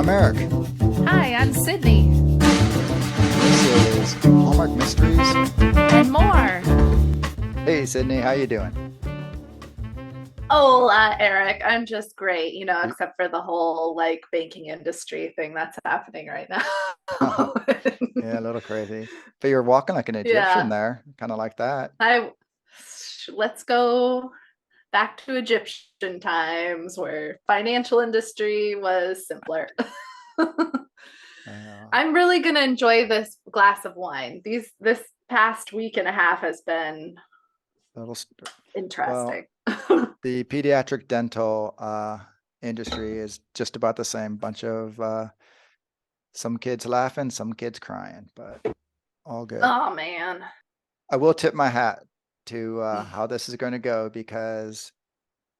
I'm Eric. Hi, I'm Sydney. This is Hallmark Mysteries. And more. Hey, Sydney, how you doing? Oh, Eric, I'm just great, You- except for the whole like banking industry thing that's happening right now. Yeah, a little crazy. But you're walking like an Egyptian Yeah, there, kind of like that. I let's go back to Egyptian times where financial industry was simpler. Uh, I'm really gonna enjoy this glass of wine. This past week and a half has been little, well, interesting. the pediatric dental industry is just about the same. Bunch of some kids laughing, some kids crying, but all good. Oh man. I will tip my hat to how this is going to go because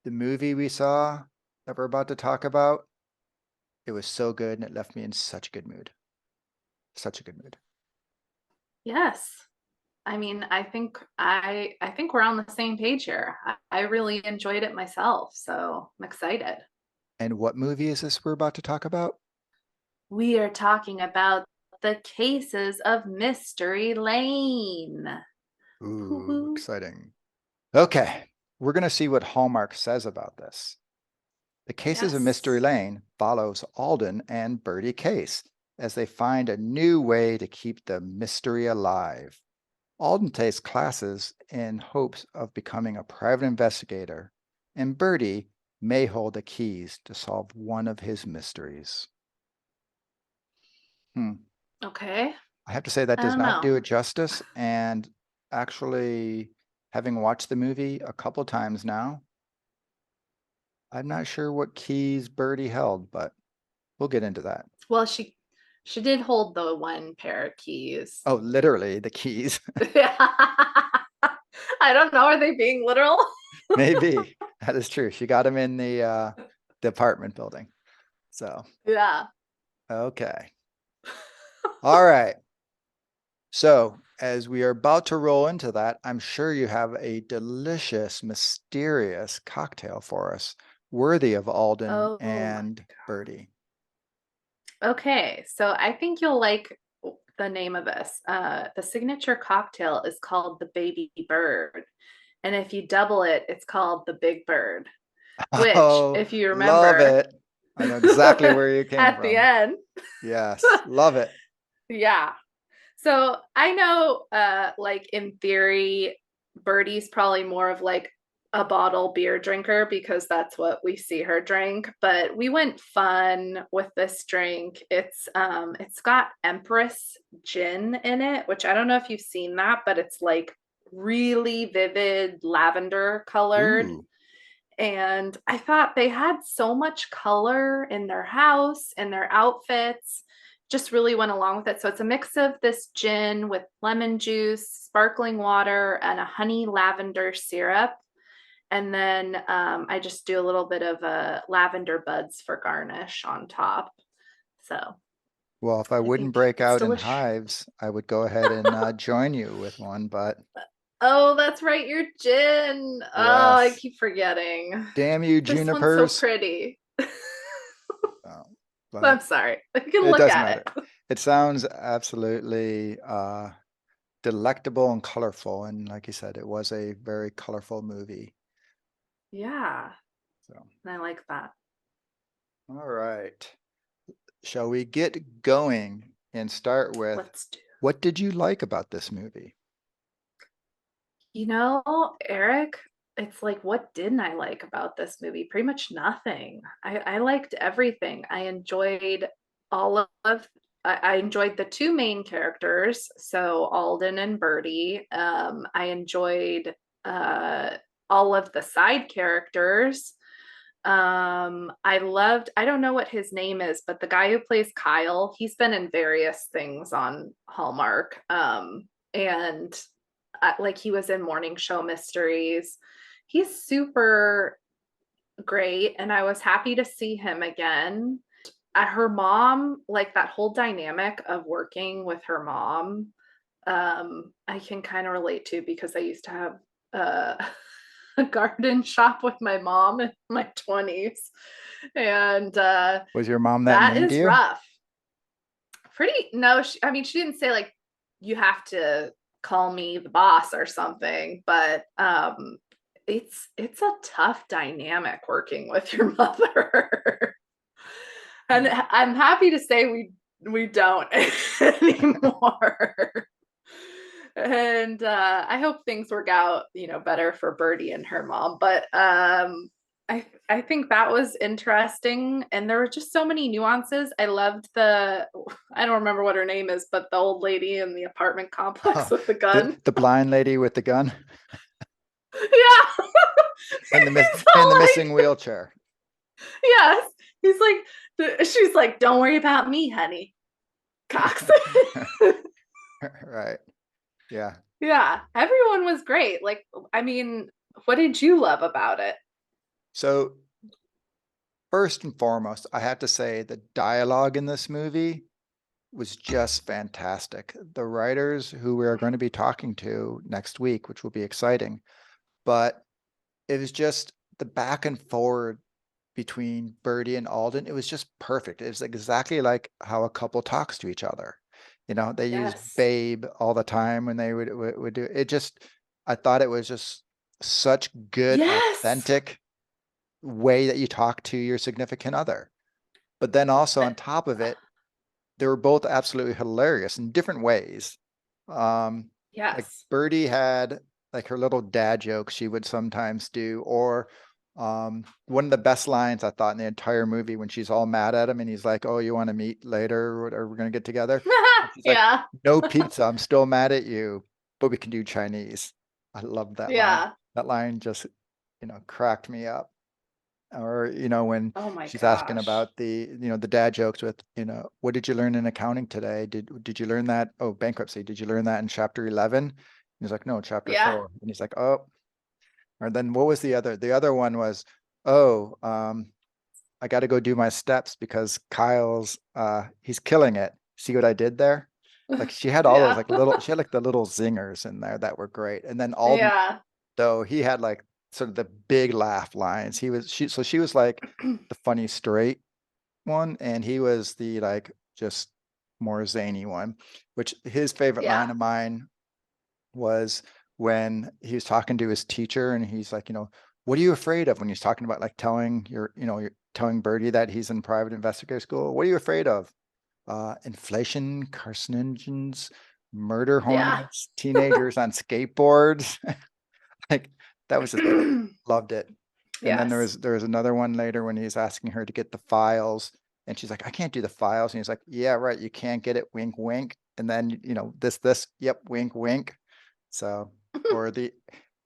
the movie we saw that we're about to talk about, it was so good and it left me in such a good mood. Such a good mood. Yes. I mean, I think we're on the same page here. I really enjoyed it myself, so I'm excited. And what movie is this we're about to talk about? We are talking about the cases of Mystery Lane. Ooh, Woo-hoo. exciting. Okay, we're going to see what Hallmark says about this. The Cases of Mystery Yes. Lane follows Alden and Birdie Case as they find a new way to keep the mystery alive. Alden takes classes in hopes of becoming a private investigator, and Birdie may hold the keys to solve one of his mysteries. Hmm. Okay. I have to say that I does don't not know. do it justice. And actually, having watched the movie a couple times now, I'm not sure what keys Birdie held, but we'll get into that. Well, she did hold the one pair of keys. Oh, literally the keys. I don't know. Are they being literal? Maybe that is true. She got him in the apartment building. So, Yeah. okay. All right. So, as we are about to roll into that, I'm sure you have a delicious, mysterious cocktail for us, worthy of Alden Oh my. and Birdie. Okay, so I think you'll like the name of this. The signature cocktail is called the Baby Bird. And if you double it, it's called the Big Bird, which, Oh, if you love remember it. I know exactly where you came at the from. end, Yes, love it. yeah. So I know, like in theory, Birdie's probably more of like a bottle beer drinker because that's what we see her drink. But we went fun with this drink. It's got Empress gin in it, which I don't know if you've seen that, but it's like really vivid lavender colored. Ooh, And I thought they had so much color in their house and their outfits, just really went along with it. So it's a mix of this gin with lemon juice, sparkling water, and a honey lavender syrup. And then I just do a little bit of lavender buds for garnish on top. So well, if I I wouldn't think break it's out in delicious. hives, I would go ahead and join you with one, but Oh, that's right, your gin. Oh, I yes. keep forgetting. Damn you, This one's so junipers. pretty. Oh, but I'm sorry. I can it look doesn't at matter. it. It sounds absolutely delectable and colorful. And like you said, it was a very colorful movie. Yeah, So, and I like that. all right. Shall we get going and start with Let's do. what did you like about this movie? Eric, it's like, what didn't I like about this movie? Pretty much nothing. I liked everything. All of, I enjoyed the two main characters, so Alden and Birdie. I enjoyed uh, all of the side characters. I don't know what his name is, but the guy who plays Kyle, he's been in various things on Hallmark. And like he was in Morning Show Mysteries. He's super great, and I was happy to see him again. Her mom, like that whole dynamic of working with her mom, I can kind of relate to because I used to have uh a garden shop with my mom in my 20s. And Was your mom that that mean to is you? rough. Pretty, no, I mean, she didn't say like, you have to call me the boss or something, but it's a tough dynamic working with your mother. And Hmm. I'm happy to say we don't anymore. And I hope things work out, better for Birdie and her mom. But I think that was interesting, and there were just so many nuances. I loved I don't remember what her name is, but the old lady in the apartment complex Oh, with the the gun. the blind lady with the gun Yeah, and he's and the all missing like, wheelchair. yes, he's like, she's like, don't worry about me, honey, Cox. Right. Yeah. Yeah, everyone was great. Like, I mean, what did you love about it? So first and foremost, I have to say the dialogue in this movie was just fantastic. The writers who we are going to be talking to next week, which will be exciting, but it was just the back and forward between Birdie and Alden. It was just perfect. It was exactly like how a couple talks to each other. They used Yes. babe all the time when they would do it. I thought it was just such good, Yes. authentic way that you talk to your significant other. But then also on top of it, they were both absolutely hilarious in different ways. Um, like Yes. Birdie had like her little dad jokes she would sometimes do, or one of the best lines I thought in the entire movie when she's all mad at him and he's like, "Oh, you want to meet later? Or we're gonna get together?" And she's like, Yeah. "No pizza. I'm still mad at you, but we can do Chinese." I love that line. Yeah. That line just, cracked me up. Or, when Oh my she's asking gosh. about the dad jokes with, what did you learn in accounting today? Did you learn that? Oh, bankruptcy. Did you learn that in chapter 11? He's like, no, chapter Yeah. 4. And he's like, oh, or then what was the other? The other one was, oh, I got to go do my steps because Kyle's he's killing it. See what I did there? Like she had all those Yeah. like she had like the little zingers in there that were great. And then Alden, Yeah. though, he had like sort of the big laugh lines. She was like the funny straight one, and he was the like just more zany one, which his favorite line Yeah. of mine was when he was talking to his teacher and he's like, what are you afraid of when he's talking about like you're telling Birdie that he's in private investigator school? What are you afraid of? Inflation, carcinogens, murder Yeah. hornets, teenagers on skateboards. Like that was just loved it. And then Yes. there was another one later when he's asking her to get the files, and she's like, I can't do the files. And he's like, yeah, right, you can't get it, wink, wink. And then this, yep, wink, wink. So, or the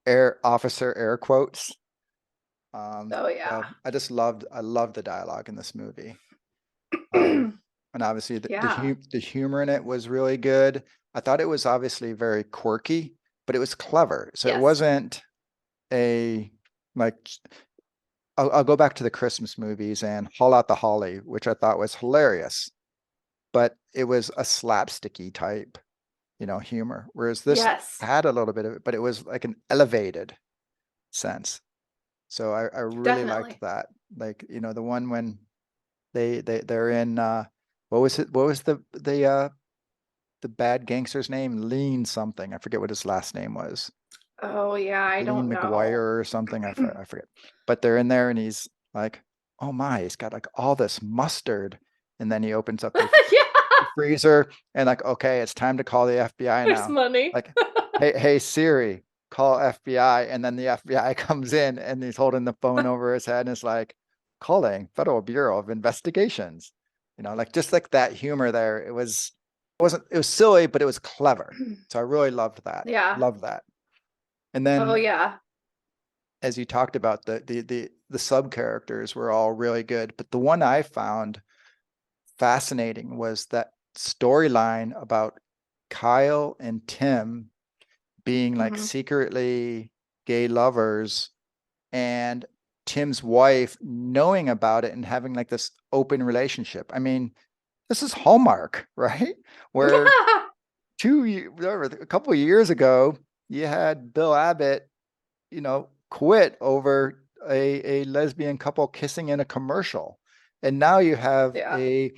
air quotes. Oh yeah. So I loved the dialogue in this movie. Um, and obviously Yeah. the humor in it was really good. I thought it was obviously very quirky, but it was clever. So it Yes. wasn't a like I'll go back to the Christmas movies and Haul Out the Holly, which I thought was hilarious, but it was a slapsticky type, humor. Whereas this Yes. had a little bit of it, but it was like an elevated sense. So I really liked Definitely. that. Like, the one when they're in what was the bad gangster's name? Lean something. I forget what his last name was. Oh yeah, I Lean don't know. McGuire or something. I forget. But they're in there and he's like, oh my, he's got like all this mustard. And then he opens up Yeah. the freezer and like, okay, it's time to call the FBI There's now. money. Like, hey Siri, call FBI. And then the FBI comes in and he's holding the phone over his head and is like, calling Federal Bureau of Investigations. Like just like that humor there. It was silly, but it was clever. So I really loved that. Yeah. Loved that. And Oh then yeah. as you talked about, the sub characters were all really good, but the one I found fascinating was that storyline about Kyle and Tim being like Hmm. secretly gay lovers, and Tim's wife knowing about it and having like this open relationship. I mean, this is Hallmark, right? Where a couple of years ago, you had Bill Abbott, quit over a lesbian couple kissing in a commercial. And now you have Yeah, a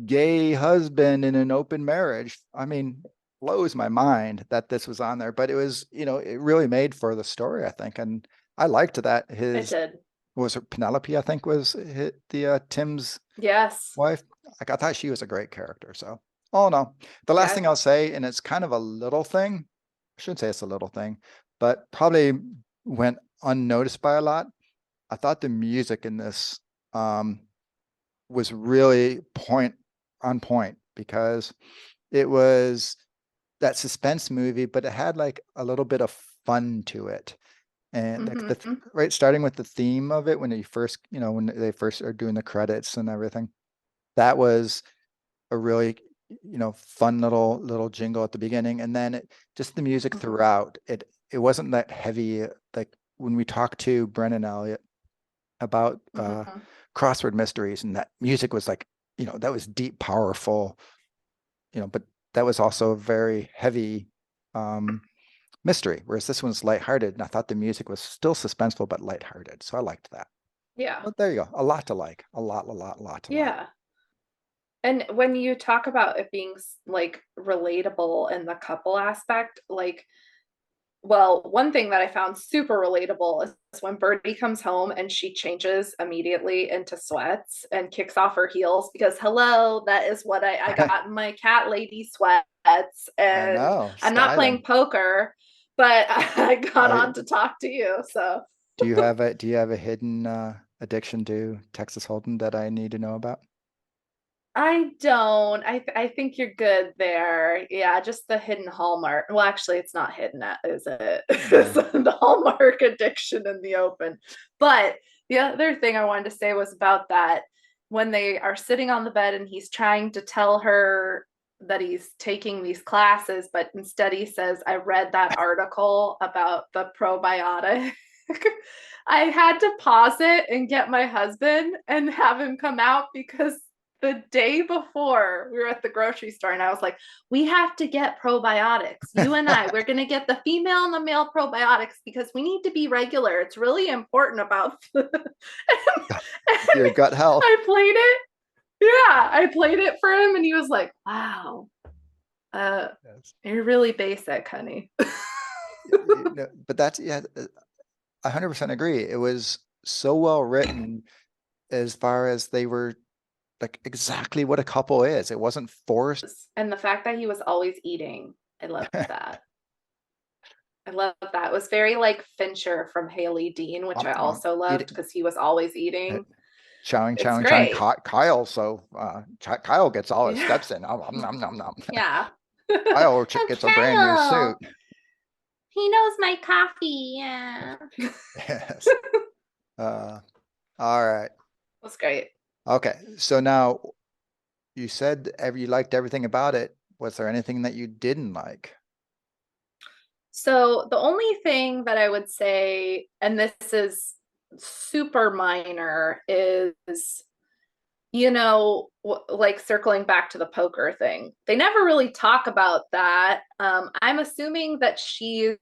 gay husband in an open marriage. I mean, blows my mind that this was on there, but it was, it really made for the story, I think. And I liked that it his, did. was it Penelope, I think was the Tim's Yes. wife. Like I thought she was a great character. So, oh no. The last Yeah. thing I'll say, and it's kind of a little thing, I shouldn't say it's a little thing, but probably went unnoticed by a lot. I thought the music in this um, was really on point because it was that suspense movie, but it had like a little bit of fun to it. And like Mm-hmm. right, starting with the theme of it when you first, when they first are doing the credits and everything, that was a really, fun little jingle at the beginning. And then just the music Mm-hmm. throughout, it wasn't that heavy. Like when we talked to Brennan Elliott about Mm-hmm. crossword mysteries, and that music was like, that was deep, powerful, but that was also a very heavy mystery, whereas this one's lighthearted. And I thought the music was still suspenseful, but lighthearted. So I liked that. Yeah. But there you go. A lot to like. A lot to like. Yeah. And when you talk about it being like relatable in the couple aspect, like, well, one thing that I found super relatable is when Birdie comes home and she changes immediately into sweats and kicks off her heels because, hello, that is what I got my cat lady sweats. I And know. I'm not playing Styling. poker, but I got I on to talk to you. So do you have a hidden addiction to Texas Hold'em that I need to know about? I don't. I think you're good there. Yeah, just the hidden Hallmark. Well, actually, it's not hidden, is it? It's No. the Hallmark addiction in the open. But the other thing I wanted to say was about that when they are sitting on the bed and he's trying to tell her that he's taking these classes, but instead he says, I read that article about the probiotic. I had to pause it and get my husband and have him come out because the day before we were at the grocery store and I was like, we have to get probiotics. You and we're going to get the female and the male probiotics because we need to be regular. It's really important about and Your gut health. I played it. Yeah, I played it for him and he was like, wow, Yes. you're really basic, honey. But that's, yeah, 100% agree. It was so well written as far as they were like exactly what a couple is. It wasn't forced. And the fact that he was always eating, I love that. I love that. It was very like Fincher from Haley Dean, which I also loved Eating, because he was always eating. It's chowing great. Kyle. So Kyle gets all his Yeah. steps in. Nom, nom, nom, nom. Yeah. Kyle Oh, gets a brand new suit. Kyle. He knows my coffee. Yeah. Yes. Uh, all right. That's great. Okay. So now you said you liked everything about it. Was there anything that you didn't like? So the only thing that I would say, and this is super minor, is like circling back to the poker thing. They never really talk about that. I'm assuming that she's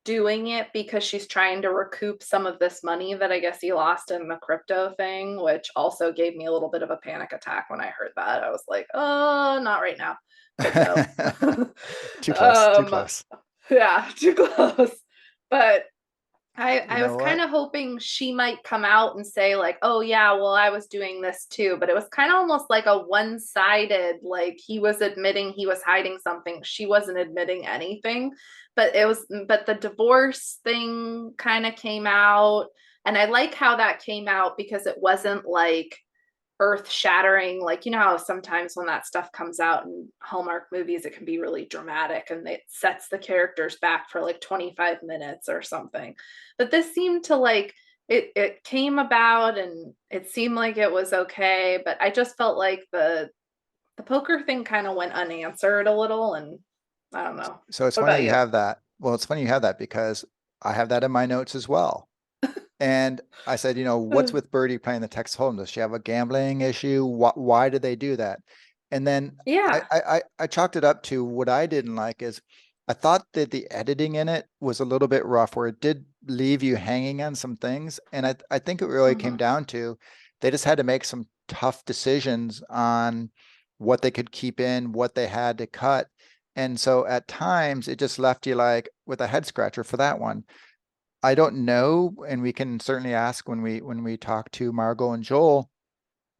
doing it because she's trying to recoup some of this money that I guess he lost in the crypto thing, which also gave me a little bit of a panic attack when I heard that. I was like, oh, not right now. Crypto. Too close. Too um, close. yeah, too close. But You I was know kind what? of hoping she might come out and say like, "Oh yeah, well I was doing this too," but it was kind of almost like a one-sided, like he was admitting he was hiding something. She wasn't admitting anything. But the divorce thing kind of came out, and I like how that came out because it wasn't like earth shattering. Like, how sometimes when that stuff comes out in Hallmark movies, it can be really dramatic and it sets the characters back for like 25 minutes or something. But this seemed to like, it came about and it seemed like it was okay. But I just felt like the poker thing kind of went unanswered a little. And I don't know. So it's What funny about you you? have that. Well, it's funny you have that because I have that in my notes as well. And I said, what's with Birdie playing the Texas Hold'em? Does she have a gambling issue? Why did they do that? And then Yeah. I chalked it up to what I didn't like is I thought that the editing in it was a little bit rough, where it did leave you hanging on some things. And I think it really came Mhm. down to they just had to make some tough decisions on what they could keep in, what they had to cut. And so at times it just left you like with a head scratcher for that one. I don't know, and we can certainly ask when we talk to Margot and Joel,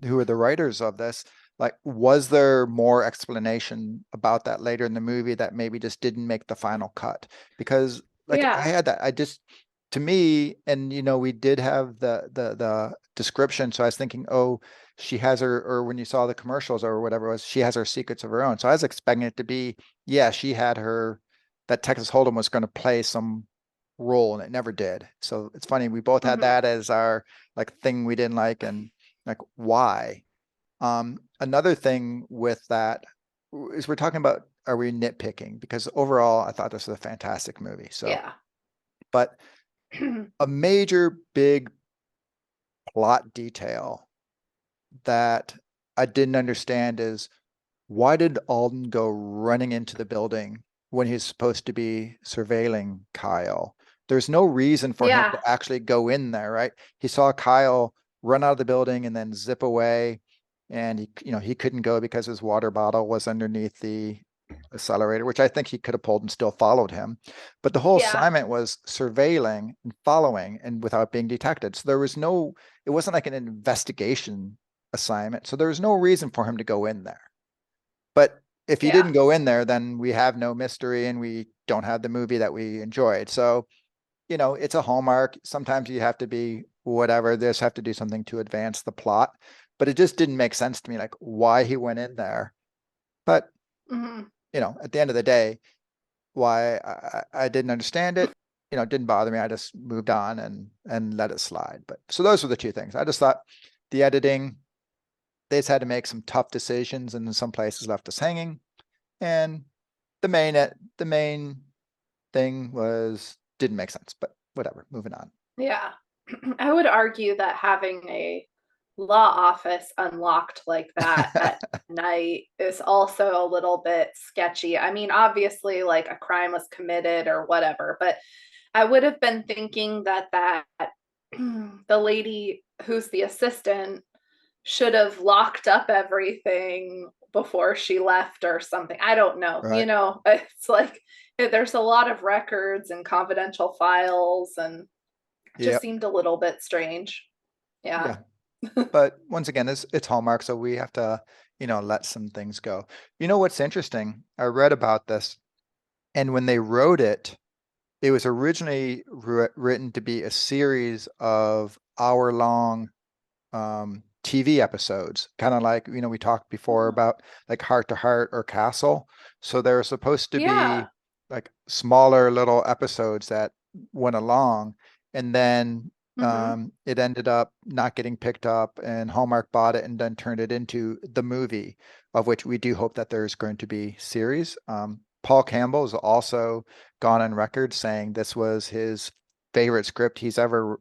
who are the writers of this, like, was there more explanation about that later in the movie that maybe just didn't make the final cut? Because like I Yeah. had that, I just, to me, and we did have the description, so I was thinking, oh, she has her, or when you saw the commercials or whatever it was, she has her secrets of her own. So I was expecting it to be, yeah, she had her, that Texas Hold'em was going to play some role, and it never did. So it's funny, we both had Mhm. that as our like thing we didn't like, and like why. Another thing with that is we're talking about, are we nitpicking? Because overall, I thought this was a fantastic movie. So, Yeah. but a major big plot detail that I didn't understand is, why did Alden go running into the building when he's supposed to be surveilling Kyle? There's no reason for him Yeah. to actually go in there, right? He saw Kyle run out of the building and then zip away, and he couldn't go because his water bottle was underneath the accelerator, which I think he could have pulled and still followed him. But the whole Yeah. assignment was surveilling and following and without being detected. So there was no, it wasn't like an investigation assignment. So there was no reason for him to go in there. But if he Yeah. didn't go in there, then we have no mystery and we don't have the movie that we enjoyed. So, it's a Hallmark. Sometimes you have to be whatever, this have to do something to advance the plot. But it just didn't make sense to me, like why he went in there. But, Mhm. at the end of the day, why I didn't understand it, it didn't bother me. I just moved on and let it slide. But so those were the two things. I just thought the editing, they just had to make some tough decisions, and in some places left us hanging. And the main thing was didn't make sense, but whatever, moving on. Yeah. I would argue that having a law office unlocked like that at night is also a little bit sketchy. I mean, obviously, like a crime was committed or whatever, but I would have been thinking that the lady who's the assistant should have locked up everything before she left or something. I don't know. Right. It's like there's a lot of records and confidential files, and it just Yep. seemed a little bit strange. Yeah. Yeah. But once again, it's Hallmark, so we have to, let some things go. You know what's interesting? I read about this, and when they wrote it, it was originally written to be a series of hour-long TV episodes, kind of like, we talked before Oh, about like Heart to Heart or Castle. So they were supposed to be yeah. like smaller little episodes that went along, and then Hmm. it ended up not getting picked up, and Hallmark bought it and then turned it into the movie, of which we do hope that there's going to be series. Paul Campbell has also gone on record saying this was his favorite script he's ever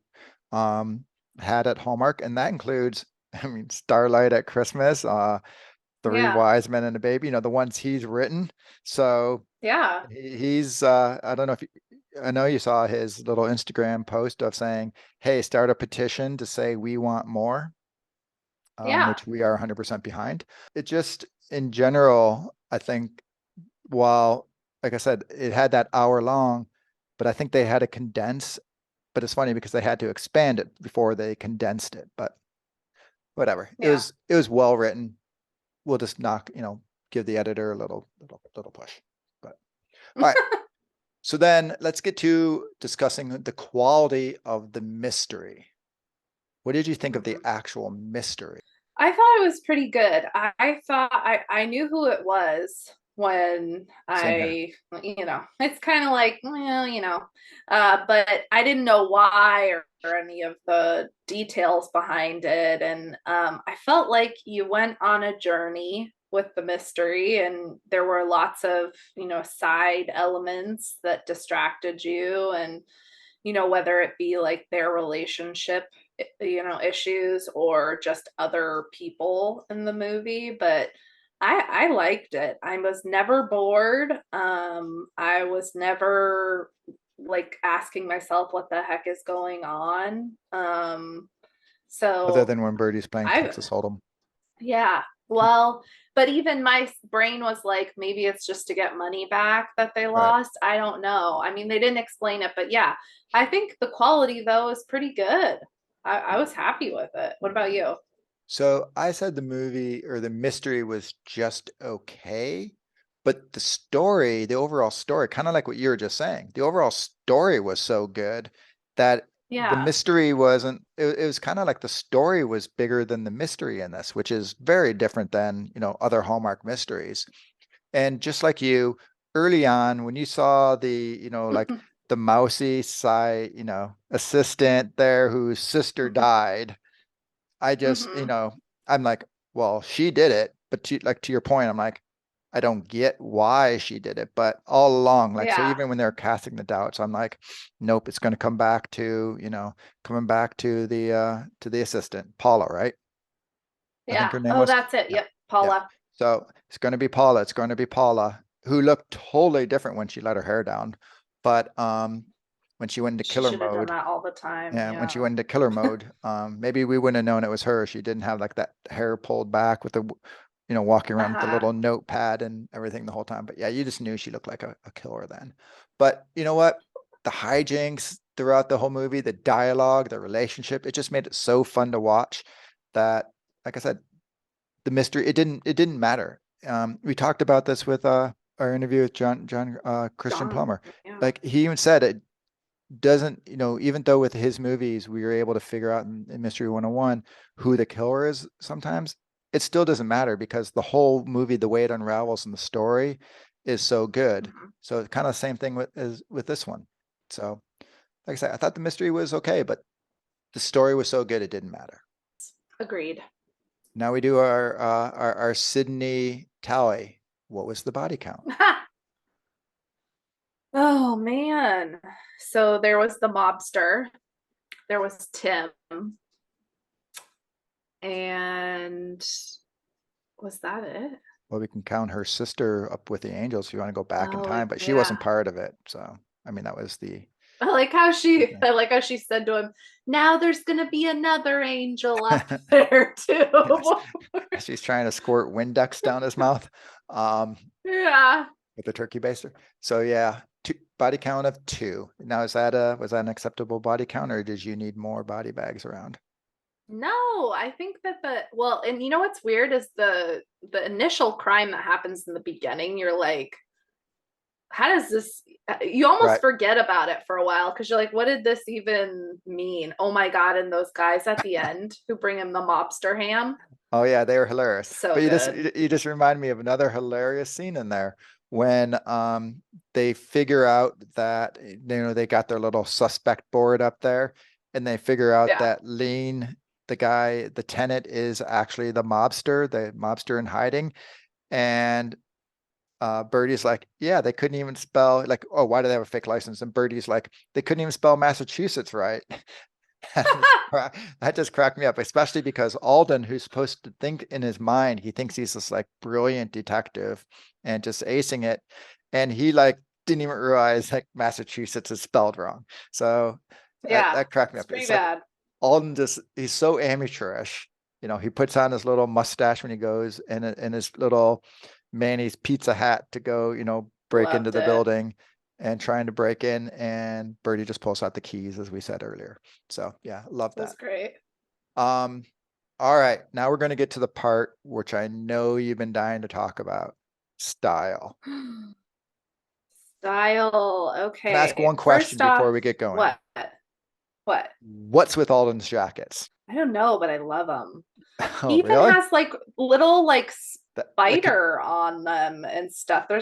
um, had at Hallmark, and that includes, I mean, Starlight at Christmas, Three Yeah. Wise Men and a Baby, the ones he's written. So Yeah. he's, I don't know if I know you saw his little Instagram post of saying, "Hey, start a petition to say we want more," Yeah. which we are 100% behind. It just, in general, I think, while, like I said, it had that hour long, but I think they had to condense. But it's funny because they had to expand it before they condensed it. But whatever. It Yeah. was it was well written. We'll just knock, give the editor a little push. But all right. So then let's get to discussing the quality of the mystery. What did you think of the Mhm. actual mystery? I thought it was pretty good. I thought I knew who it was when Same here. it's kind of like, well, but I didn't know why or any of the details behind it. And I felt like you went on a journey with the mystery, and there were lots of, side elements that distracted you. And whether it be like their relationship, issues or just other people in the movie. But I liked it. I was never bored. I was never like asking myself what the heck is going on. Other So than when Birdie's playing I Texas Hold'em. yeah. Well, but even my brain was like, maybe it's just to get money back that they Right. lost. I don't know. I mean, they didn't explain it, but yeah, I think the quality though is pretty good. I was happy with it. What about you? So I said the movie or the mystery was just okay, but the story, the overall story, kind of like what you were just saying, the overall story was so good that the Yeah. mystery wasn't, it was kind of like the story was bigger than the mystery in this, which is very different than, other Hallmark mysteries. And just like you, early on, when you saw like the mousy side, assistant there whose sister died, I just, Hmm. I'm like, well, she did it, but to your point, I'm like, I don't get why she did it, but all along, like, so Yeah. even when they're casting the doubts, I'm like, nope, it's going to come back to, coming back to the assistant, Paula, right? I think Yeah. her name Oh, was. that's it. Yeah. Yep. Yeah. Paula. So it's going to be Paula. It's going to be Paula, who looked totally different when she let her hair down. But when she went into She killer should have done mode, that all the time. yeah, when she Yeah. went into killer mode, maybe we wouldn't have known it was her. She didn't have like that hair pulled back with the, walking around with the Uh-huh. little notepad and everything the whole time. But yeah, you just knew she looked like a killer then. But you know what? The hijinks throughout the whole movie, the dialogue, the relationship, it just made it so fun to watch that, like I said, the mystery, it didn't matter. We talked about this with our interview with John Christian John. Plummer. Yeah. Like he even said it doesn't, even though with his movies we were able to figure out in Mystery 101 who the killer is sometimes, it still doesn't matter because the whole movie, the way it unravels in the story is so good. Mhm. So it's kind of the same thing with this one. So like I said, I thought the mystery was okay, but the story was so good it didn't matter. Agreed. Now we do our Sydney tally. What was the body count? Oh man. So there was the mobster. There was Tim. And was that it? Well, we can count her sister up with the angels if you want to go back in Oh time, but she wasn't yeah. part of it. So, I mean, that was the I like how she said to him, now there's gonna be another angel up there yes, too. she's trying to squirt wind ducts down his mouth Yeah. with the turkey baster. So yeah, body count of two. Now, was that an acceptable body count, or did you need more body bags around? No, I think that and you know what's weird is the initial crime that happens in the beginning, you're like, how does this you almost Right. forget about it for a while because you're like, what did this even mean? Oh my God, and those guys at the end who bring him the mobster ham. Oh yeah, they were hilarious. So But you just good. you just remind me of another hilarious scene in there when they figure out that they got their little suspect board up there and they figure out Yeah. that Lean, the guy, the tenant is actually the mobster in hiding. And Birdie's like, yeah, they couldn't even spell like, oh, why do they have a fake license? And Birdie's like, they couldn't even spell Massachusetts right. That just cracked me up, especially because Alden, who's supposed to think in his mind, he thinks he's this like brilliant detective and just acing it. And he like didn't even realize like Massachusetts is spelled wrong. So Yeah. that cracked me It's up. pretty It's like bad. Alden he's so amateurish. He puts on his little mustache when he goes and his little Manny's pizza hat to go, break into Loved the it. building and trying to break in, and Birdie just pulls out the keys, as we said earlier. So yeah, love It was that. great. Um, all right, now we're going to get to the part which I know you've been dying to talk about, style. Style. Can I ask one Okay. question First off, before we get going? what? What? What's with Alden's jackets? I don't know, but I love them. He Oh, even really? has like little like That could, spider on them and stuff. There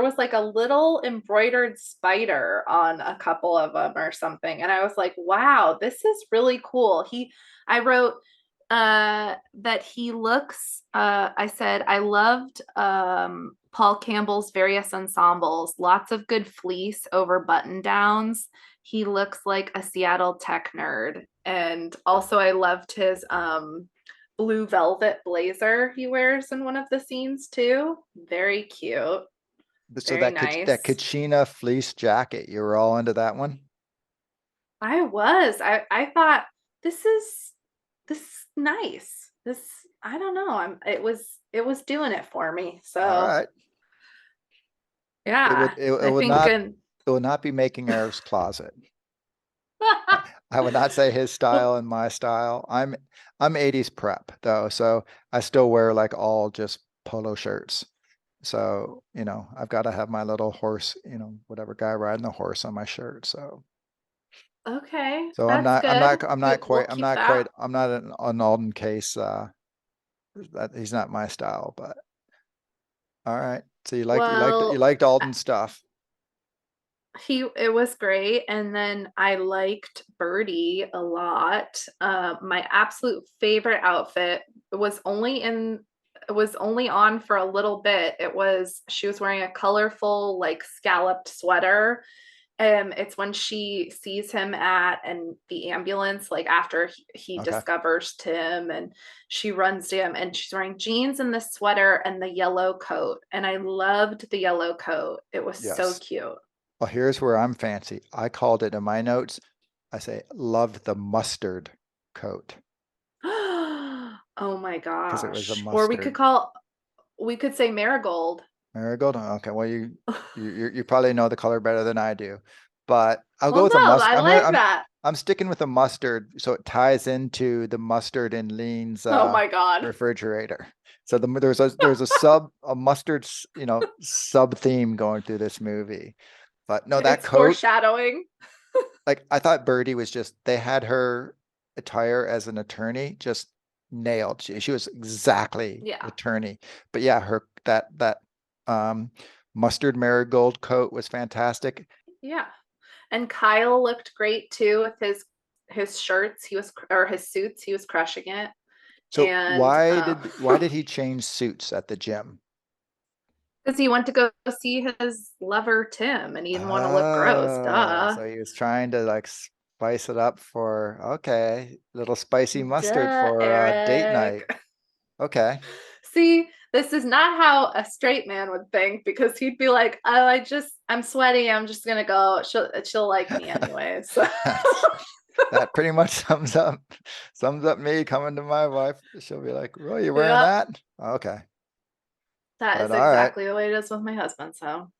was like a little embroidered spider on a couple of them or something. And I was like, wow, this is really cool. I wrote that he looks I said I loved Paul Campbell's various ensembles, lots of good fleece over button downs. He looks like a Seattle tech nerd. And also I loved his blue velvet blazer he wears in one of the scenes too. Very cute. So Very that nice. Kachina fleece jacket, you were all into that one? I was. I thought this is this is nice. This I don't know. It was doing it for me. All So right. yeah, It I would think not and it would not be making Eric's closet. I would not say his style and my style. I'm 80s prep though, so I still wear like all just polo shirts. So, I've got to have my little horse, whatever guy riding the horse on my shirt. okay, So that's good. We'll keep that. I'm not an Alden Case. That he's not my style, but all right. So you Well, liked Alden stuff. it was great, and then I liked Birdie a lot. My absolute favorite outfit was only in it was only on for a little bit. She was wearing a colorful like scalloped sweater. It's when she sees him at and the ambulance, like after he Okay. discovers Tim, and she runs to him, and she's wearing jeans and the sweater and the yellow coat. And I loved the yellow coat. It was so Yes. cute. Well, here's where I'm fancy. I called it in my notes. I say loved the mustard coat Oh my because it was a gosh. Or mustard. we could say marigold. Marigold? Okay, well you probably know the color better than I do. But I'll go Well, with a no, mustard. I like that. I'm sticking with the mustard so it ties into the mustard in Lean's Oh my God. refrigerator. So there's a mustard, sub theme going through this movie. But no, that It's coat, foreshadowing. like I thought Birdie was just they had her attire as an attorney just nailed. She was exactly Yeah. attorney. But yeah, her that um mustard marigold coat was fantastic. Yeah. And Kyle looked great too with his shirts. Or his suits. He was crushing it. So And why did he change suits at the gym? because he went to go see his lover Tim, and he didn't want to look gross. Oh, Duh. so he was trying to like spice it up for okay, little spicy mustard Duh, for date night. Eric. Okay. See, this is not how a straight man would think, because he'd be like, "Oh, I'm sweaty. I'm just gonna go. She'll like me anyway." So That's that pretty much sums up me coming to my wife. She'll be like, "Oh, you wearing yeah, that?" Okay. that But is all right. exactly the way it is with my husband. So,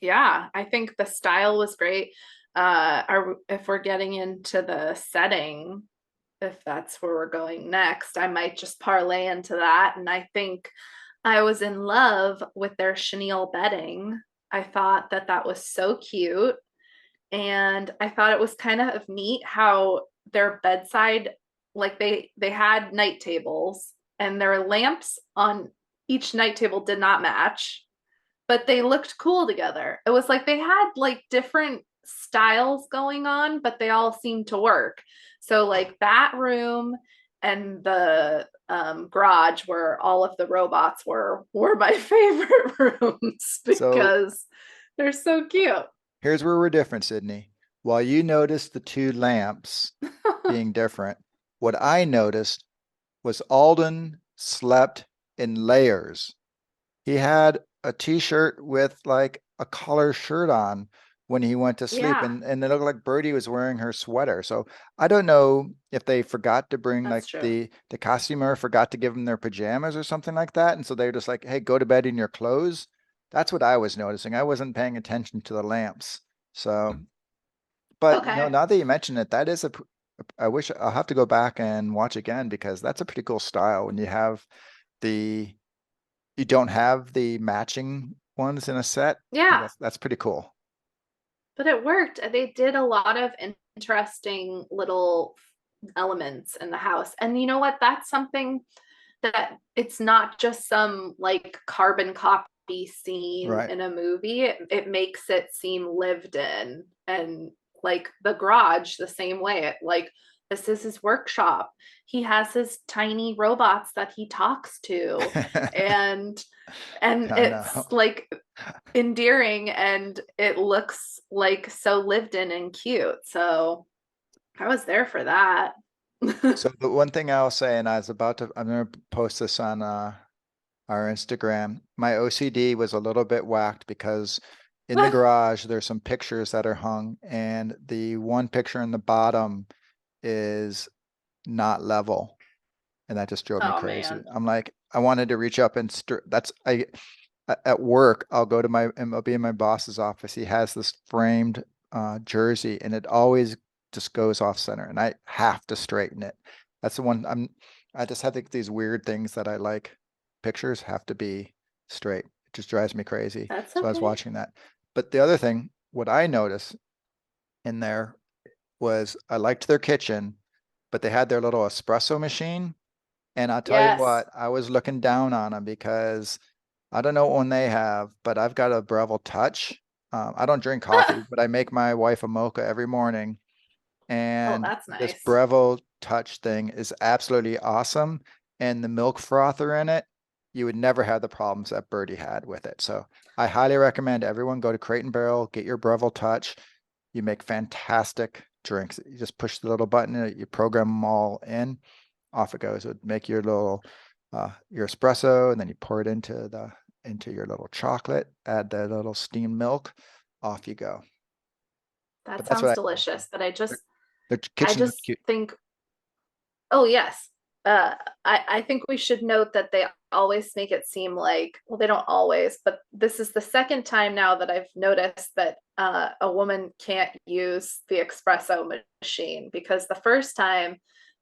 yeah, I think the style was great. If we're getting into the setting, if that's where we're going next, I might just parlay into that. And I think I was in love with their chenille bedding. I thought that that was so cute. And I thought it was kind of neat how their bedside, like they had night tables, and their lamps on each night table did not match, but they looked cool together. It was like they had like different styles going on, but they all seemed to work. So like that room and the garage where all of the robots were my favorite rooms So because they're so cute. here's where we're different, Sydney. While you noticed the two lamps being different, what I noticed was Alden slept in layers. He had a t-shirt with like a collar shirt on when he went to sleep, Yeah, and it looked like Birdie was wearing her sweater. So I don't know if they forgot to bring like that's true. the costumer forgot to give them their pajamas or something like that. And so they're just like, hey, go to bed in your clothes. That's what I was noticing. I wasn't paying attention to the lamps. So, but Okay. now that you mention it, that is I wish I'll have to go back and watch again because that's a pretty cool style when the you don't have the matching ones in a set. I think Yeah, that's pretty cool. but it worked. They did a lot of interesting little elements in the house. And you know what? That's something that it's not just some like carbon copy scene Right. in a movie. It makes it seem lived in. And like the garage, the same way. Like this is his workshop. He has his tiny robots that he talks to, and I it's know. like endearing, and it looks like so lived in and cute. So I was there for that. So the one thing I'll say, and I'm going to post this on our Instagram. My OCD was a little bit whacked because in the garage there's some pictures that are hung, and the one picture in the bottom is not level, and that just drove me Oh crazy. man. I'm like, I wanted to reach up and that's at work. I'll go to and I'll be in my boss's office. He has this framed jersey, and it always just goes off center, and I have to straighten it. That's the one I just have these weird things that I like. Pictures have to be straight. It just drives me crazy. That's So I was okay. watching that. But the other thing, what I noticed in there was I liked their kitchen, but they had their little espresso machine. And I'll tell you Yes. what, I was looking down on them because I don't know what one they have, but I've got a Breville Touch. I don't drink coffee, but I make my wife a mocha every morning. Oh, And that's this nice. Breville Touch thing is absolutely awesome. And the milk frother in it, you would never have the problems that Birdie had with it. So I highly recommend everyone go to Crate and Barrel, get your Breville Touch. You make fantastic drinks. You just push the little button, you program them all in, off it goes. It would make your little your espresso, and then you pour it into your little chocolate, add the little steamed milk, off you go. But That that's what sounds I delicious, but I their, just their I kitchens are just cute. think, oh yes. Uh I think we should note that they always make it seem like, well, they don't always, but this is the second time now that I've noticed that a woman can't use the espresso machine, because the first time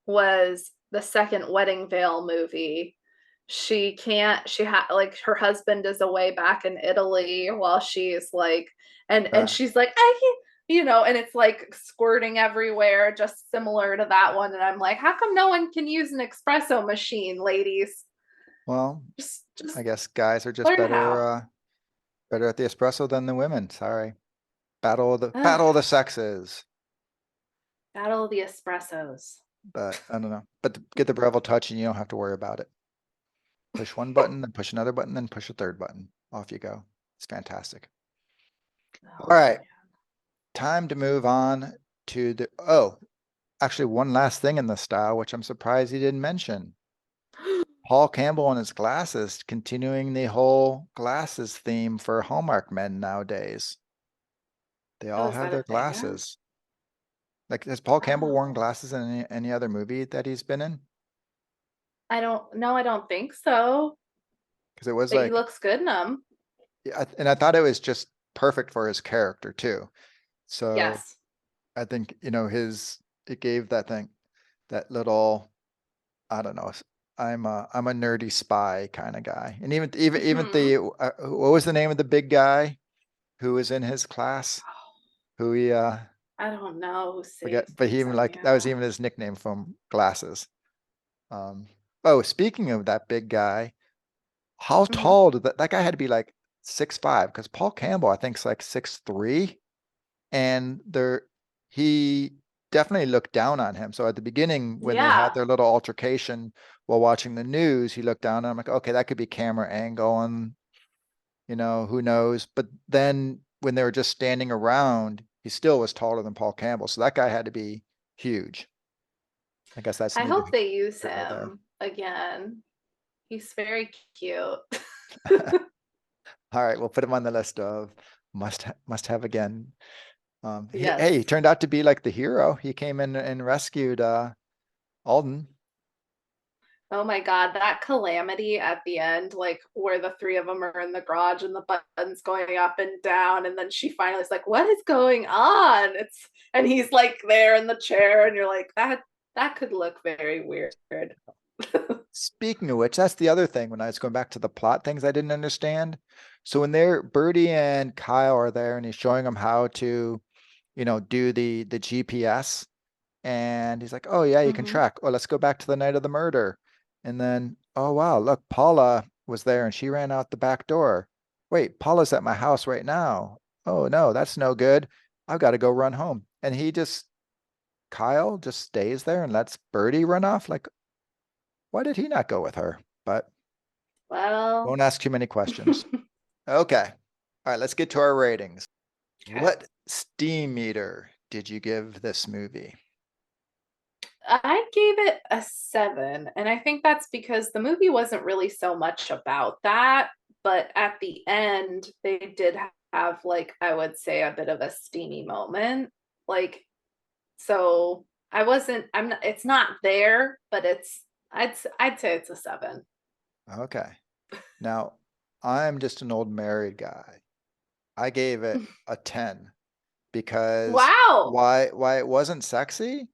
was the second Wedding Veil movie. She can't, she had like her husband is away back in Italy while she's like, and Uh, she's like, I can't, and it's like squirting everywhere, just similar to that one. And I'm like, how come no one can use an espresso machine, ladies? well, Just I guess guys are just learn how. better at the espresso than the women. Sorry. Ugh, Battle of the sexes. battle of the espressos. But I don't know. But get the Breville Touch and you don't have to worry about it. Push one button, then push another button, then push a third button. Off you go. It's fantastic. Oh All right, time to move on to actually one last thing in the style, which I'm surprised he didn't mention. man. Paul Campbell and his glasses, continuing the whole glasses theme for Hallmark men nowadays. They Oh, all is have that a their thing now? glasses. Like, has Paul Campbell worn Oh, glasses in any other movie that he's been in? I don't know. I don't think so. Because it was But he like, looks good in them. yeah, and I thought it was just perfect for his character too. So Yes. I think, it gave that little, I don't know. I'm a nerdy spy kind of guy. And even Hmm. what was the name of the big guy who was in his class? Who he I don't know who forget, saves but he even them. like that was Yeah. even his nickname from glasses. Um, oh, speaking of that big guy, how Hmm. tall did that guy had to be like 6'5"? Because Paul Campbell, I think, is like 6'3", and he definitely looked down on him. So at the beginning, when they had Yeah. their little altercation while watching the news, he looked down and I'm like, okay, that could be camera angle and who knows. But then when they were just standing around, he still was taller than Paul Campbell. So that guy had to be huge. I guess that's I neither hope they here use nor there. him again. He's very cute. All right, we'll put him on the list of must have again. Hey, he Yes. turned out to be like the hero. He came in and rescued Alden. Oh my God, that calamity at the end, like where the three of them are in the garage and the buttons going up and down, and then she finally is like, "What is going on?" And he's like there in the chair, and you're like, that could look very weird. Speaking of which, that's the other thing when I was going back to the plot things I didn't understand. So when Birdie and Kyle are there and he's showing them how to, do the GPS, and he's like, "Oh yeah, you can Hmm. track. Oh, let's go back to the night of the murder." And then, "Oh wow, look, Paula was there and she ran out the back door. Wait, Paula's at my house right now. Oh no, that's no good. I've got to go run home." And Kyle just stays there and lets Birdie run off. Like, why did he not go with her? But Well, won't ask too many questions. Okay. All right, let's get to our ratings. okay. What steam meter did you give this movie? I gave it a 7, and I think that's because the movie wasn't really so much about that, but at the end they did have like I would say a bit of a steamy moment. Like so I wasn't I'm not it's not there, but I'd say it's a 7. Okay. Now, I'm just an old married guy. I gave it a 10 because Wow. why it wasn't sexy?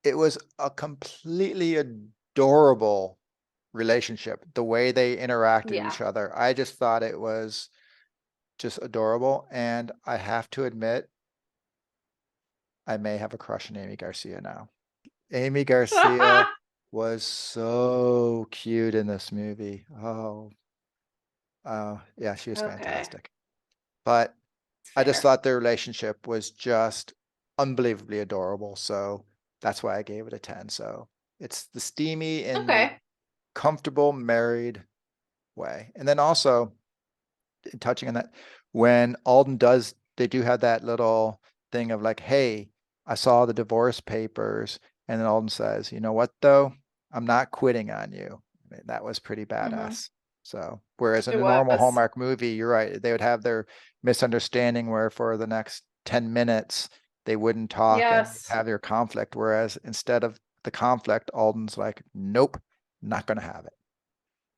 It was a completely adorable relationship. The way they interacted with Yeah. each other. I just thought it was just adorable. And I have to admit, I may have a crush on Aimee Garcia now. Aimee Garcia was so cute in this movie. Oh, yeah, she was Okay. fantastic. But I just Fair. thought their relationship was just unbelievably adorable. So that's why I gave it a 10. So it's the steamy and the Okay. comfortable married way. And then also touching on that, when Alden does, they do have that little thing of like, hey, I saw the divorce papers. And then Alden says, you know what, though? I'm not quitting on you. I mean, that was pretty Hmm. badass. So, whereas in It a normal was. Hallmark movie, you're right, they would have their misunderstanding where for the next 10 minutes, they wouldn't talk and Yes. have your conflict. Whereas instead of the conflict, Alden's like, nope, not going to have it.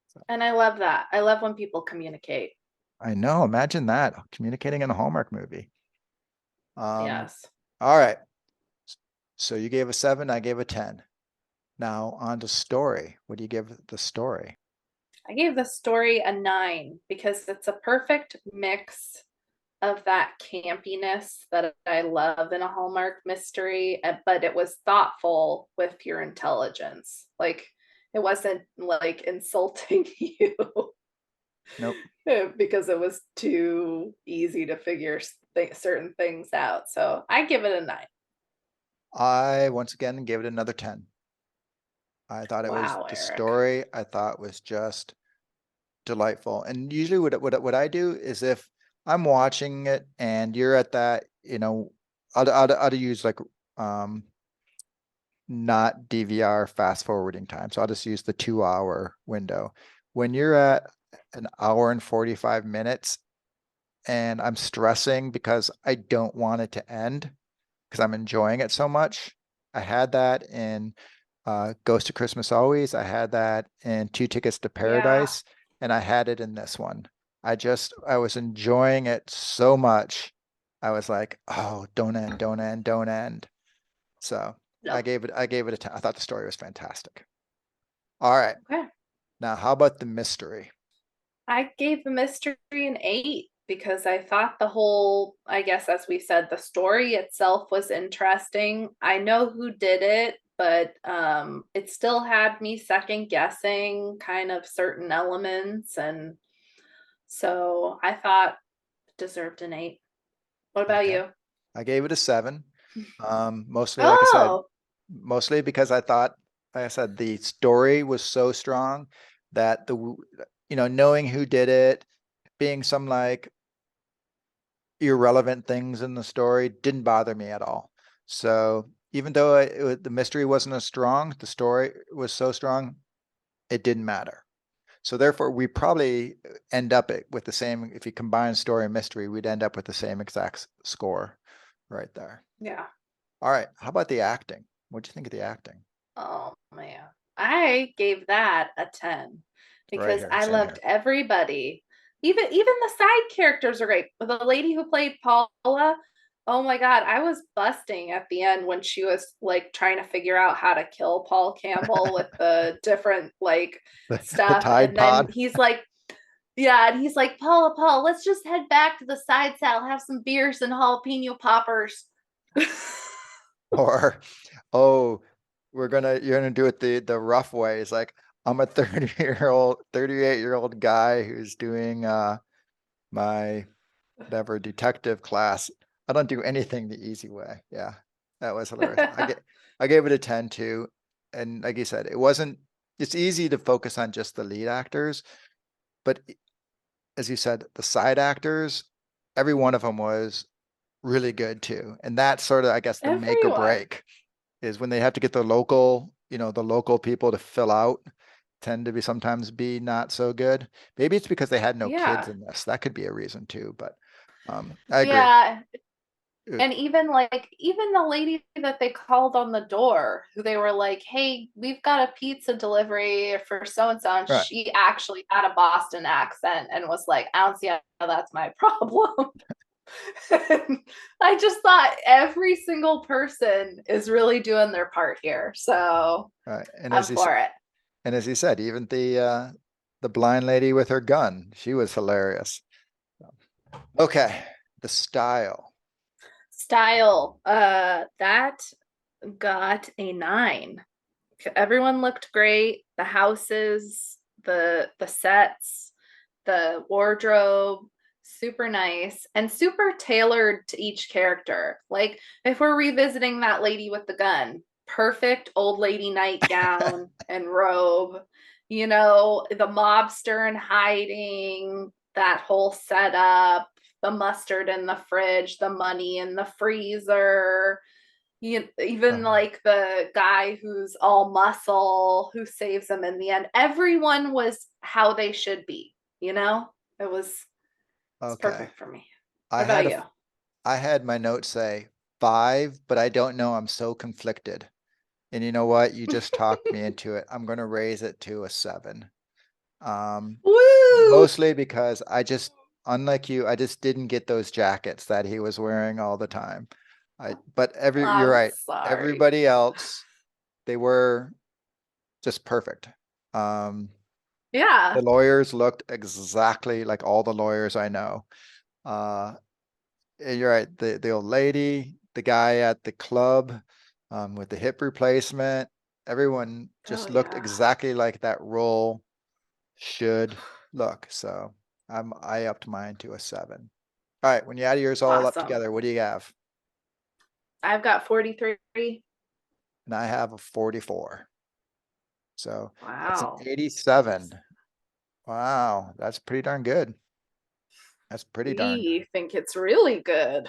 So, And I love that. I love when people communicate. I know, imagine that communicating in a Hallmark movie. Yes. All right. So you gave a 7, I gave a 10. Now on to story. What do you give the story? I gave the story a 9 because it's a perfect mix of that campiness that I love in a Hallmark mystery, but it was thoughtful with pure intelligence. Like it wasn't like insulting you Nope. because it was too easy to figure certain things out. So I give it a 9. I once again gave it another 10. I thought it was Wow, the Eric. story I thought was just delightful. And usually what I do is if I'm watching it and you're at that, I'll use like um not DVR fast forwarding time. So I'll just use the 2 hour window. When you're at an hour and 45 minutes and I'm stressing because I don't want it to end because I'm enjoying it so much. I had that in Ghost of Christmas Always. I had that in Two Tickets to Yeah. Paradise, and I had it in this one. I was enjoying it so much. I was like, oh, don't end, don't end, don't end. So Yep. I gave it a 10. I thought the story was fantastic. All right. Okay. Now, how about the mystery? I gave the mystery an 8 because I thought the whole, I guess, as we said, the story itself was interesting. I know who did it, but it still had me second guessing kind of certain elements. And so I thought it deserved an 8. What about Okay. you? I gave it a 7. Mostly, like I said, Oh, mostly because I thought, like I said, the story was so strong that knowing who did it, being some like irrelevant things in the story didn't bother me at all. So even though the mystery wasn't as strong, the story was so strong, it didn't matter. So therefore, we probably end up with the same, if you combine story and mystery, we'd end up with the same exact score right there. yeah. All right. How about the acting? What do you think of the acting? Oh man. I gave that a 10 Right because here. I Same loved here. everybody. Even the side characters are great. The lady who played Paula, oh my god, I was busting at the end when she was like trying to figure out how to kill Paul Campbell with the different like The stuff. Tide And then Pod. he's like, yeah, and he's like, Paula, let's just head back to the side saddle, have some beers and jalapeno poppers. Or, oh, you're gonna do it the rough way. It's like I'm a 38-year-old guy who's doing my whatever detective class. I don't do anything the easy way. Yeah, that was hilarious. I gave it a 10 too. And like you said, it's easy to focus on just the lead actors, but as you said, the side actors, every one of them was really good too. And that's sort of, I guess, the make or Everyone. break. is when they have to get the local, the local people to fill out tend to be sometimes be not so good. Maybe it's because they had no kids Yeah. in this. That could be a reason too, but I agree. Yeah. Uh, And even the lady that they called on the door, who they were like, "Hey, we've got a pizza delivery for so and so," and Right. she actually had a Boston accent and was like, "I don't see how that's my problem." I just thought every single person is really doing their part here, so Right. I'm for it. And as he said, even the blind lady with her gun, she was hilarious. Okay, the style. Style, that got a 9. Everyone looked great. The houses, the sets, the wardrobe, super nice and super tailored to each character. Like if we're revisiting that lady with the gun, perfect old lady nightgown and robe, the mobster in hiding, that whole setup, the mustard in the fridge, the money in the freezer, even Uh, like the guy who's all muscle who saves them in the end. Everyone was how they should be, it was it's okay. perfect for me. I What about had a you? I had my notes say 5, but I don't know. I'm so conflicted. And you know what? You just talked me into it. I'm going to raise it to a 7. Um, Woo! Mostly because unlike you, I just didn't get those jackets that he was wearing all the time. But you're I'm right. sorry. Everybody else, they were just perfect. Um, the Yeah. lawyers looked exactly like all the lawyers I know. Uh, and you're right. The old lady, the guy at the club, with the hip replacement, everyone Oh just looked yeah. exactly like that role should look. So I upped mine to a 7. All right, when you add yours all up Awesome. together, what do you have? I've got 43. And I have a 44. So that's an Wow. Nice. 87. Wow, that's pretty darn good. That's pretty darn good. We think it's really good.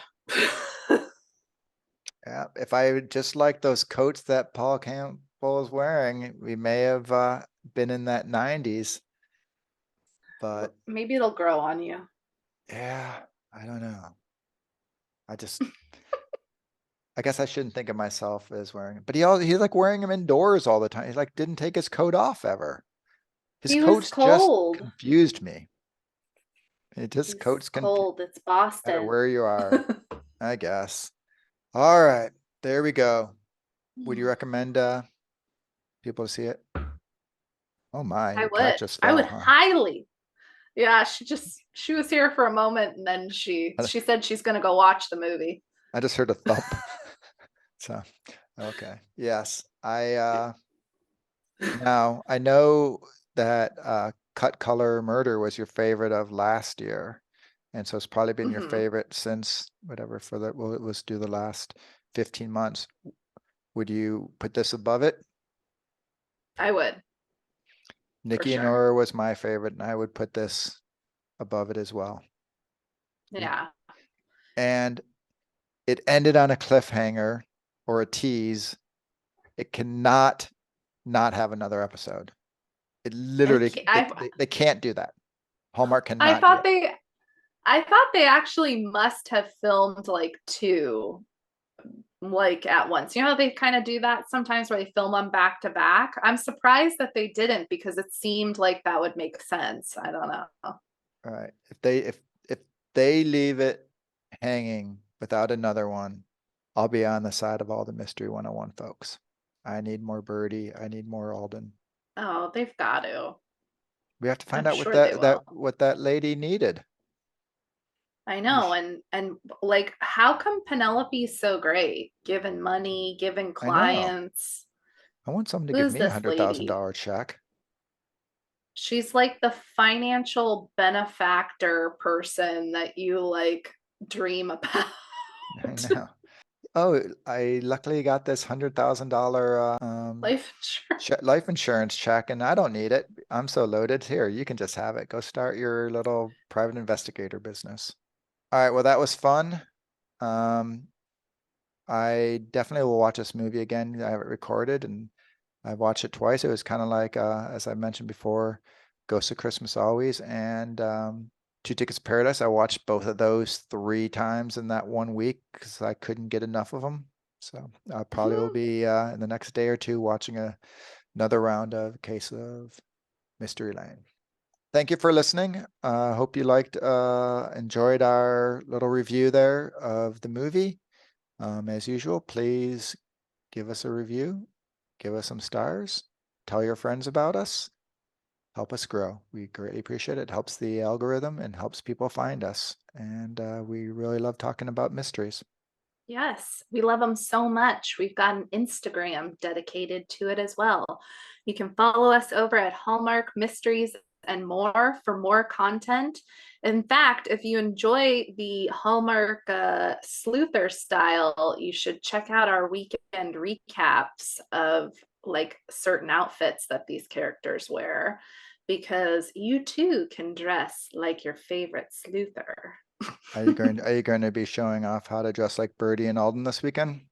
Yeah, if I would just like those coats that Paul Campbell is wearing, we may have been in that 90s. But Maybe it'll grow on you. yeah, I don't know. I just I guess I shouldn't think of myself as wearing it. But he's like wearing them indoors all the time. He like didn't take his coat off ever. His He was coats just cold. confused me. It just He's coats confuse cold. It's no matter Boston. where you are, I guess. All right, there we go. Would you recommend people to see it? Oh my, I your cat would. just I fell, would huh? highly. Yeah, she was here for a moment and then she said she's gonna go watch the movie. I just heard a thump. So, okay. Yes, now I know that Cut Color Murder was your favorite of last year. And so it's probably been your Mhm. favorite since whatever for the well, it was do the last 15 months. Would you put this above it? I would, for Nikki and sure. Nora was my favorite, and I would put this above it as well. Yeah. And it ended on a cliffhanger or a tease. It cannot not have another episode. It literally, they can't do that. Hallmark I cannot do thought it. they I thought they actually must have filmed like two like at once. You know how they kind of do that sometimes where they film them back to back? I'm surprised that they didn't because it seemed like that would make sense. I don't know. All right. If they leave it hanging without another one, I'll be on the side of all the Mystery 101 folks. I need more Birdie. I need more Alden. Oh, they've got to. We have to find I'm out what sure they will. that lady needed. I know. And like how come Penelope's so great? Giving money, giving I know. clients. I want someone to give Who's me a this hundred thousand lady? dollar check. She's like the financial benefactor person that you like dream about. I know. Oh, I luckily got this $100,000 Life insurance. life insurance check, and I don't need it. I'm so loaded. Here, you can just have it. Go start your little private investigator business. All right. Well, that was fun. Um, I definitely will watch this movie again. I have it recorded and I watched it twice. It was kind of like, as I mentioned before, Ghost of Christmas Always and Two Tickets to Paradise. I watched both of those 3 times in that one week because I couldn't get enough of them. So I probably will be in the next day or two watching another round of Case of Mystery Lane. Thank you for listening. Hope you enjoyed our little review there of the movie. As usual, please give us a review, give us some stars, tell your friends about us, help us grow. We greatly appreciate it. It helps the algorithm and helps people find us. And we really love talking about mysteries. Yes, we love them so much. We've got an Instagram dedicated to it as well. You can follow us over at Hallmark Mysteries and More for more content. In fact, if you enjoy the Hallmark sleuther style, you should check out our weekend recaps of like certain outfits that these characters wear, because you too can dress like your favorite sleuther. Are you going to be showing off how to dress like Birdie and Alden this weekend?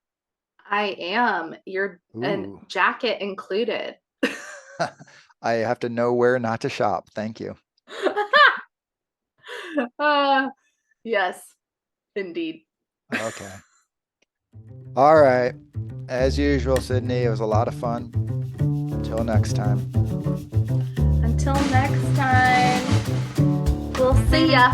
I am. Your and Ooh. jacket included. I have to know where not to shop. Thank you. uh, yes, indeed. Okay. All right. As usual, Sydney, it was a lot of fun. Until next time. Until next time, we'll see ya.